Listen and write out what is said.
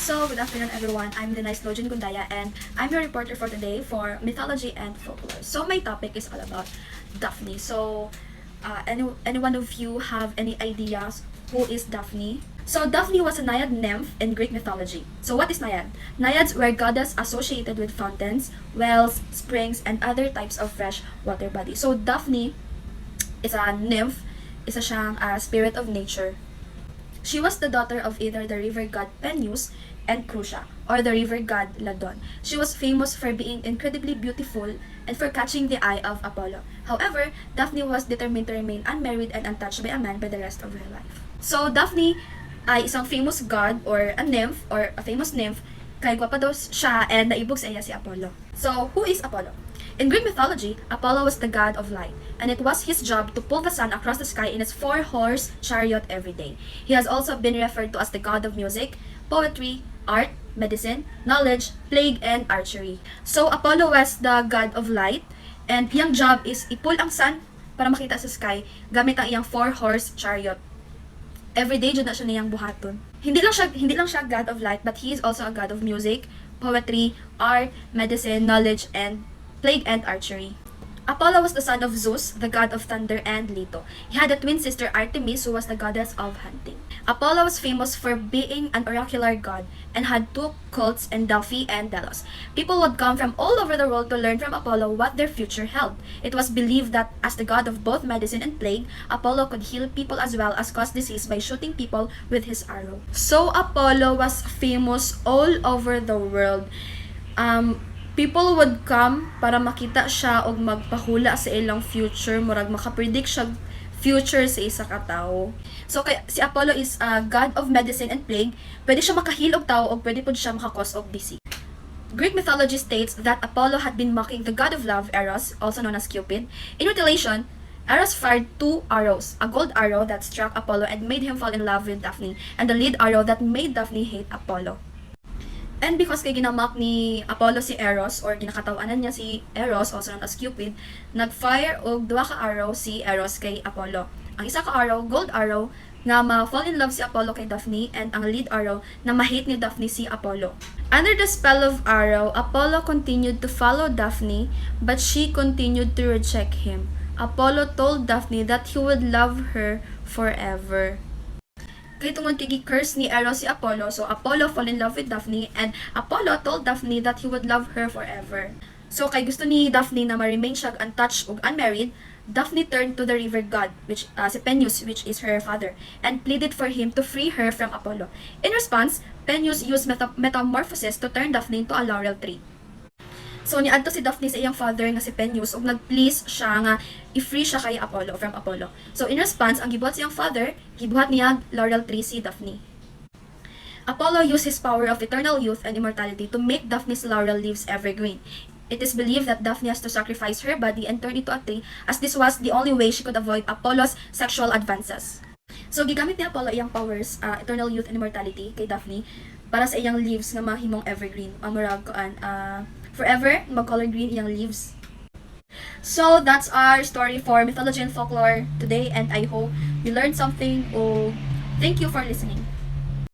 So, good afternoon everyone. I'm Denice, Lojean, Gundaya, and I'm your reporter for today for Mythology and Folklore. So, my topic is all about Daphne. So, any one of you have any ideas who is Daphne? So, Daphne was a naiad nymph in Greek mythology. So, what is naiad? Naiads were goddess associated with fountains, wells, springs, and other types of fresh water bodies. So, Daphne is a nymph, isa siyang spirit of nature. She was the daughter of either the river god Peneus and Crucia, or the river god Ladon. She was famous for being incredibly beautiful and for catching the eye of Apollo. However, Daphne was determined to remain unmarried and untouched by a man for the rest of her life. So, Daphne ay isang famous god or a nymph or a famous nymph, kay gwapa daw siya and naibog sa iya si Apollo. So, who is Apollo? In Greek mythology, Apollo was the god of light, and it was his job to pull the sun across the sky in its four-horse chariot every day. He has also been referred to as the god of music, poetry, art, medicine, knowledge, plague, and archery. So, Apollo was the god of light, and iyang job is ipull ang sun para makita sa sky gamit ang iyang four-horse chariot. Every day, dyan na siya niyang buhaton. Hindi lang siya god of light, but he is also a god of music, poetry, art, medicine, knowledge, and plague and archery. Apollo was the son of Zeus, the god of thunder and Leto. He had a twin sister Artemis, who was the goddess of hunting. Apollo was famous for being an oracular god and had two cults in Delphi and Delos. People would come from all over the world to learn from Apollo what their future held. It was believed that as the god of both medicine and plague, Apollo could heal people as well as cause disease by shooting people with his arrow. So Apollo was famous all over the world. People would come para makita siya og magpahula sa ilang future, murag makapredict siya future sa isa ka tawo. So si Apollo is a god of medicine and plague. Pwede siya makahil og tawo og pwede pud siya makakos og disease. Greek mythology states that Apollo had been mocking the god of love, Eros, also known as Cupid. In retaliation, Eros fired two arrows, a gold arrow that struck Apollo and made him fall in love with Daphne, and the lead arrow that made Daphne hate Apollo. And because kay ginamak ni Apollo si Eros, or ginakatawanan niya si Eros, also known as Cupid, nag-fire og duha ka arrow si Eros kay Apollo. Ang isa ka arrow, gold arrow, nga ma-fall in love si Apollo kay Daphne, and ang lead arrow na ma-hate ni Daphne si Apollo. Under the spell of arrow, Apollo continued to follow Daphne, but she continued to reject him. Apollo told Daphne that he would love her forever. Kaya tungod kay curse ni Eros si Apollo, so Apollo fall in love with Daphne, and Apollo told Daphne that he would love her forever. So kay gusto ni Daphne na ma-remain siya untouched ug unmarried, Daphne turned to the river god, which si Peneus, which is her father, and pleaded for him to free her from Apollo. In response, Peneus used metamorphosis to turn Daphne into a laurel tree. So niadto si Daphne sa iyang father nga si Peneus ug nag-please siya nga i-free siya kay Apollo from Apollo. So in response, ang gibuhat sa iyang father, gibuhat niya laurel tree si Daphne. Apollo used his power of eternal youth and immortality to make Daphne's laurel leaves evergreen. It is believed that Daphne has to sacrifice her body and turn into a tree, as this was the only way she could avoid Apollo's sexual advances. So gigamit ni Apollo iyang powers, eternal youth and immortality kay Daphne para sa iyang leaves nga mahimong evergreen. Murag forever, mag-color green iyang leaves. So, that's our story for Mythology and Folklore today, and I hope you learned something. Oh, thank you for listening.